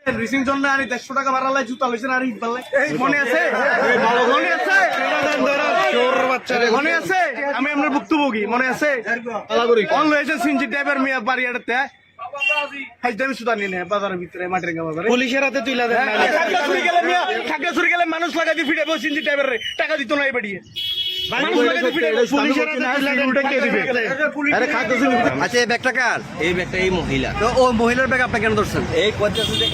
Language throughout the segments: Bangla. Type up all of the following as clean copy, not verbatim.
রিসিং জন্য আর 150 টাকা ভাড়া লাই জুতা লইছেন আর ইট বালাই মনে আছে মনে আছে চোর বাচ্চারে মনে আছে আমি আপনার ভুক্তভোগী মনে আছে অন লইছেন সিনজি ড্রাইভার মিয়া বাড়িয়াড়তে হাইদামি সুদা নিয়ে বাজারের ভিতরে মাটিরেঙ্গা বাজারে পুলিশের হাতে তুইলা দেন খাগড়াছড়ি গেলে মানুষ লাগাই দিয়ে ফিরে সিনজি ড্রাইভারে টাকা দিত না এই বাড়িয়ে আচ্ছা এই ব্যাগটা কার? এই ব্যাগটা এই মহিলা। তো ওই মহিলার ব্যাগ আপনি কেন ধরছেন? এই করতেছে যে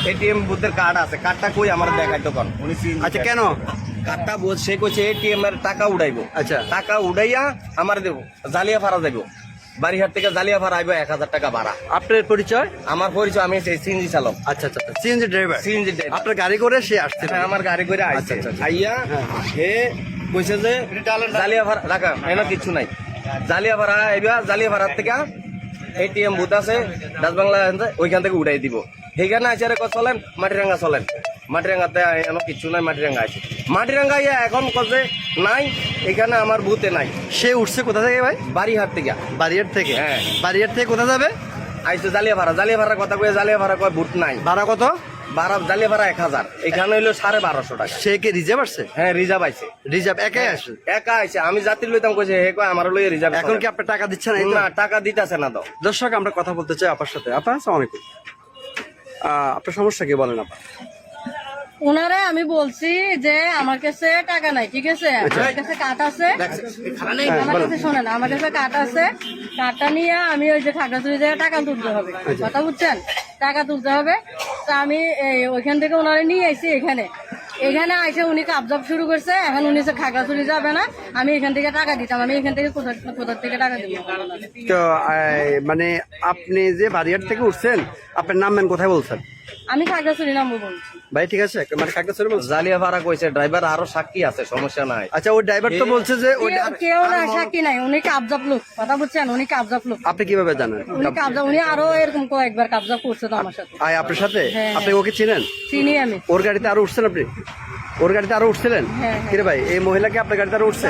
এটিএম বুথের কার্ড আছে, কার্ডটা কই আমার দেখাই তো কোন উনি আচ্ছা কেন? কার্ডটা বুথ সে কইছে এটিএম এর টাকা উড়াইবো। আচ্ছা টাকা উড়াইয়া আমার দেবো, জালিয়া ভাড়া যাইবো, বাড়িহাট থেকে জালিয়া ভাড়া আইবো 1000 টাকা ভাড়া। আপনার পরিচয়? আমার পরিচয় আমি সিএনজি চালক। আচ্ছা আচ্ছা সিএনজি ড্রাইভার। সিএনজি ড্রাইভার আপনার গাড়ি করে সে আসছে? হ্যাঁ আমার গাড়ি করে আসছে। আচ্ছা, আচ্ছা। আইয়া হে কইছে যে জালিয়া ভাড়া রাখা এনে কিছু নাই, জালিয়া ভাড়া আইবা, জালিয়া ভাড়ার থেকে এটিএম বুথ আছে ডাচবাংলা, ওইখান থেকে উঠাই দিব। সেইখানে আছে চলেন মাটিরাঙ্গা চলেন, মাটিরাঙ্গাতে এনে কিছু নাই, মাটিরাঙ্গা আছে। মাটিরাঙ্গা ইয়া এখন কছে নাই, এখানে আমার বুথে নাই। সে উঠছে কোথা থেকে ভাই? বাড়িহাট থেকে। বাড়িয়ার থেকে? হ্যাঁ। বাড়িয়ার থেকে কোথা যাবে? আইসো জালিয়া ভাড়া, জালিয়া ভাড়ার কথা কয়ে জালিয়া ভাড়া কয় বুথ নাই। ভাড়া কত? ভাড়া জালিয়া ভাড়া 1000, এখানে হইলো 1250 টাকা। সে কি রিজার্ভ আসছে? হ্যাঁ রিজার্ভ আইছে। রিজার্ভ একাই আসছে? একা আইছে, আমি যাত্রী লইতাম কইছে হে কয় আমার লইয়ে রিজার্ভ। এখন কি আপনি টাকা দিচ্ছেন? না টাকা দিতেছে না তো। দর্শক আমরা কথা বলতে চাই আপনার সাথে। আপনার আসসালামু আলাইকুম, আপনার সমস্যা কি বলেন আপা? ওনারে আমি বলছি যে আমার কাছে টাকা নাই, ঠিক আছে, আমার কাছে কার্ড আছে, আমার কাছে শোনেন, আমার কাছে কার্ড আছে, কার্ডটা নিয়ে আমি ওই যে খাগড়াছড়ি থেকে টাকা তুলতে হবে, কথা বুঝছেন, টাকা তুলতে হবে। তা আমি ওইখান থেকে ওনারে নিয়ে আইছি এখানে, এখানে আইসে উনি কাবজাব শুরু করছে। এখন উনি খাগড়াছড়ি যাবে না, আমি এখান থেকে টাকা দিতাম, আমি এখান থেকে কোথা থেকে টাকা দিব? তো মানে আপনি যে বাড়িয়ার থেকে উঠছেন আপনার নাম মেন কোথায় বলছেন? আমি খাগড়াছড়ি নামবো বলছি ভাই, ঠিক আছে, মানে খাগড়াছড়ি বলছেন? জালিয়া ভাড়া কইছে, ড্রাইভার আরো সাক্ষী আছে, সমস্যা নাই। আচ্ছা ওই ড্রাইভার তো বলছে যে কেউ না সাক্ষী নাই, উনি কাবজাব লোক, কথা বুঝছেন, উনি কাবজাব লোক। আপনি কিভাবে জানেন? উনি কাবজা, উনি আরো এরকম কয়েকবার কাবজা করছে তো আমার সাথে। আপনার সাথে? হ্যাঁ। আপনি ওকে চিনেন? চিনি আমি। ওর গাড়িতে আরো উঠছেন আপনি? ওর গাড়িতে আরো উঠছিলেন? হ্যাঁ। কিরে ভাই, এই মহিলাকে আপনার গাড়িতে আরো উঠছে?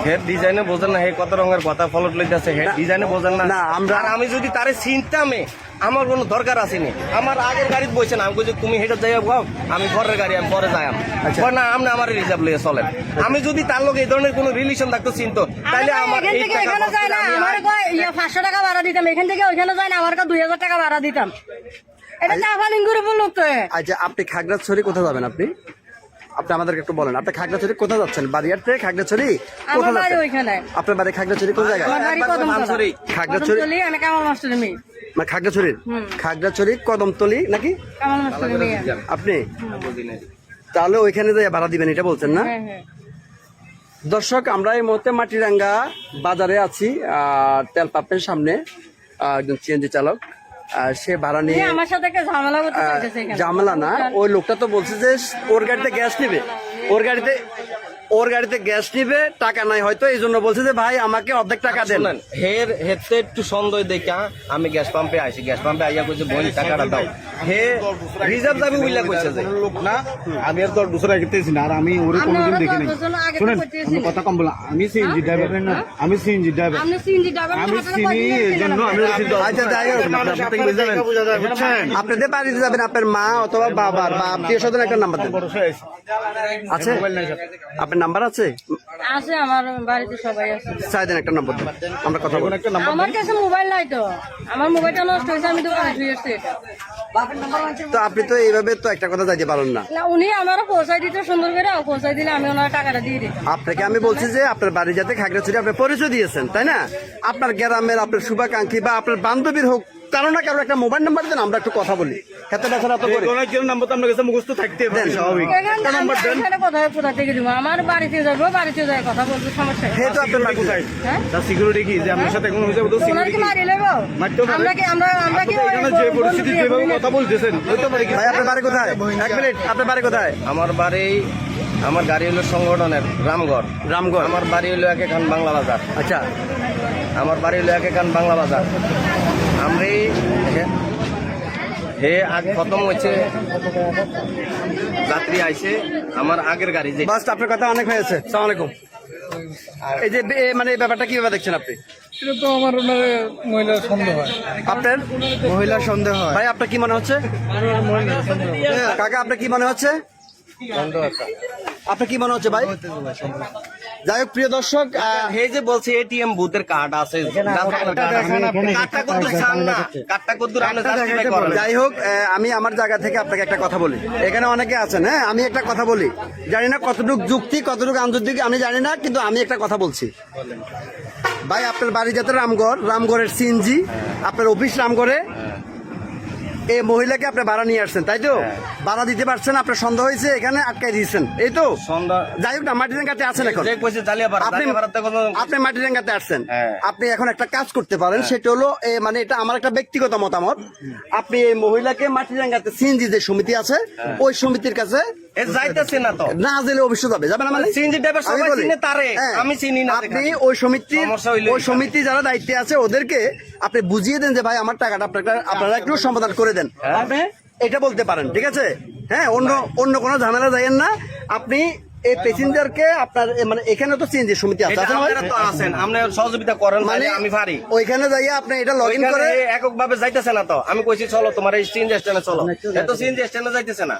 হেড ডিজাইনে বোঝেন না, হে কত রঙের কথা ফলট লইতেছে, হেড ডিজাইনে বোঝেন না। না, আমরা- আর আমি যদি তারে চিন্তামে আমার কোনো দরকার আসেনি, আমার আগের গাড়িতে বসে না, আমি কইছি তুমি হেডে যাই গাও, আমি পরের গাড়ি, আমি পরে যাই। না আপনি আমার রিজার্ভ লইয়ে চলেন। আমি যদি তার লোক এই ধরনের কোনো রিলেশন থাকতো চিন্তা, তাহলে আমার এখান এই থেকে টাকা এখানে যায় না, আমার 500 টাকা ভাড়া দিতাম, এখান থেকে ওইখানে যায় না, আমার 2000 টাকা ভাড়া দিতাম। এটা চাফালিং গ্রুপ লোক তো। আচ্ছা আপনি খাগড়াছড়ি কোথায় যাবেন? আপনি আমাদেরকে একটু বলেন, আপনি খাগড়াছড়ি কোথায় যাচ্ছেন? বাড়িয়ার থেকে খাগড়াছড়ি আমার কোথায় বাড়ি যাচ্ছেন? ওইখানে। আপনার বাড়ি খাগড়াছড়ি কোন জায়গায়? আমার বাড়ি কদমতলা। খাগড়াছড়ি, আমি কামাল মাস্টারের মেয়ে। মানে খাগড়াছড়ির? খাগড়াছড়ি কদমতলি নাকি? কামাল মাস্টারের মেয়ে। আপনি তাহলে ওইখানে যাই ভাড়া দিবেন, এটা বলছেন না? হ্যাঁ হ্যাঁ। দর্শক আমরা এই মুহূর্তে মাটিরাঙ্গা বাজারে আছি, তেল পাম্পের সামনে। একজন সিএনজি চালক, সে ভাড়া নিয়ে আমার সাথে একটা ঝামেলা করতে চাইতেছে এখানে। ঝামেলা না, ওই লোকটা তো বলছে যে ওর গাড়িতে গ্যাস নিবে, ওর গাড়িতে গ্যাস নিবে, টাকা নাই হয়তো, এই জন্য বলছে যে ভাই আমাকে অর্ধেক টাকা দেন। হের হেতে একটু সন্দেহ দেখা আমি গ্যাস পাম্পে আইছি, গ্যাস পাম্পে আইয়া কইছে বোন টাকাটা দাও, হে রিজার্ভ দাবি উইলা কইছে যে লোক না, আমি আর তোর দুসরা গেতেছি না, আর আমি ওরে কোনোদিন দেখি নাই। শুনেন আমি কথা কম বলা, আমি সিএনজি ড্রাইভার, আমি সিএনজি ড্রাইভার, আপনি সিএনজি ড্রাইভার, আমি চিনি, এই জন্য আমি আচ্ছা যাই হোক, বুঝছেন? আপনাদের বাড়িতে যাবেন, আপনার মা অথবা বাবার বা আত্মীয় স্বজন একটা নাম্বার দেন। আছে? আপনার নাম্বার আছে? আছে, আমার বাড়িতে সবাই আছে। চাই দেন একটা নম্বর দেন, আমরা কথা বলবো। আমার কাছে মোবাইল নাই তো, আমার মোবাইলটা নষ্ট হয়েছে, আমি দোকানে শুয়ে আসছি এটা। তো আপনি তো এইভাবে তো একটা কথা যাইতে পারেন না। না, উনি আমারও পৌঁছাই দিতে সুন্দর করে, পৌঁছাই দিলে আমি ওনার টাকাটা দিয়ে দিই। আপনাকে আমি বলছি যে আপনার বাড়ি যাতে খাগড়াছড়ি আপনি পরিচয় দিয়েছেন, তাই না? আপনার গ্রামের আপনার শুভাকাঙ্ক্ষী বা আপনার বান্ধবীর হোক, কারো না কারো একটা মোবাইল নাম্বার দেন, আমরা একটু কথা বলি। হাতে ব্যথা তো করে নাম্বার তো আপনার কাছে মুখস্থ থাকতে হবে, স্বাভাবিক। এখানে কোথা থেকে দিব? আমার বাড়িতে যাবো, বাড়িতে যাই কথা বলবো, সমস্যা নেই। হে তো আপনার বাড়ি কোথায়? হ্যাঁ? তার সিকিউরিটি কি যে আপনার সাথে এখন হইছে, তো ওনার কি সিকিউরিটি মারি লেবো? মারতেও পারে। আমরা কি এখানে যে পরিস্থিতি যেভাবে কথা বলতেছেন, হইতে পারে কি? ভাই আপনার বাড়ি কোথায়? এক মিনিট, আপনার বাড়ি কোথায়? আমার বাড়ি, আমার গাড়ি হলো সংগঠনের রামগড়। রামগড়। আমার বাড়ি হলো একেখান বাংলা বাজার। আচ্ছা, আমার বাড়ি হলো একেখান বাংলা বাজার। আমি হে আগে খতম হয়েছে, যাত্রী আইছে আমার আগের গাড়ি যে। বাস আপনার কথা অনেক হয়েছে। আসসালামু আলাইকুম। এই যে মানে এই ব্যাপারটা কিভাবে দেখছেন আপনি? এটা তো আমার মহিলা সন্দেহ হয়। আপনার মহিলা সন্দেহ হয়। ভাই আপনার কি মনে হচ্ছে? কাকা আপনার কি মনে হচ্ছে? আপনার কি মনে হচ্ছে ভাই? যাই হোক প্রিয় দর্শক, এই যে বলছে এটিএম বুথের কার্ড আছে, কার্ডটা কত চান না, কার্ডটা কত আপনি জাস্টিফাই করেন। যাই হোক আমি আমার জায়গা থেকে আপনাকে একটা কথা বলি। এখানে অনেকে আছেন, হ্যাঁ আমি একটা কথা বলি, জানি না কতটুকু যুক্তি কতটুকু আন্তর্জাতিক আমি জানি না, কিন্তু আমি একটা কথা বলছি ভাই। আপনার বাড়ি যাতে রামগড়ের সিএনজি, আপনার অফিস রামগড়ে, এই মহিলাকে আপনি ভাড়া নিয়ে আসছেন তাই তো? ভাড়া দিতে পারছেন, আপনার সন্দেহ হয়েছে, এখানে আটকাই দিয়েছেন এই তো? যাই হোক না, মাটিরাঙ্গাতে আছেন এখন আপনি মাটিরাঙ্গাতে আসছেন। আপনি এখন একটা কাজ করতে পারেন, সেটা হলো মানে এটা আমার একটা ব্যক্তিগত মতামত, আপনি এই মহিলাকে মাটিরাঙ্গাতে সিএনজি যে সমিতি আছে ওই সমিতির কাছে যাইতেছে না তো, না জেলে অবশ্য যাবে না মানে সিএনজি ড্রাইভার সবাই চিনে তারে, আমি চিনি না। আপনি ওই সমিতি যারা দায়িত্বে আছে ওদেরকে আপনি বুঝিয়ে দেন যে ভাই আমার টাকাটা আপনারা একটু সমাধান করে দেন, আপনি এটা বলতে পারেন, ঠিক আছে? হ্যাঁ, অন্য কোনো ঝামেলা যাইয়েন না। আপনি এই প্যাসেঞ্জারকে আপনার মানে এখানে তো সিএনজি সমিতি আছে, আপনারা তো আছেন, আপনি সহযোগিতা করেন, মানে আমি পারি। ওইখানে যাইয়া আপনি এটা লগ ইন করে একক ভাবে যাইতেছে না তো, আমি কইছি চলো তোমার এই সিএনজি স্ট্যান্ডে চলো, এত সিএনজি স্ট্যান্ডে যাইতেছে না।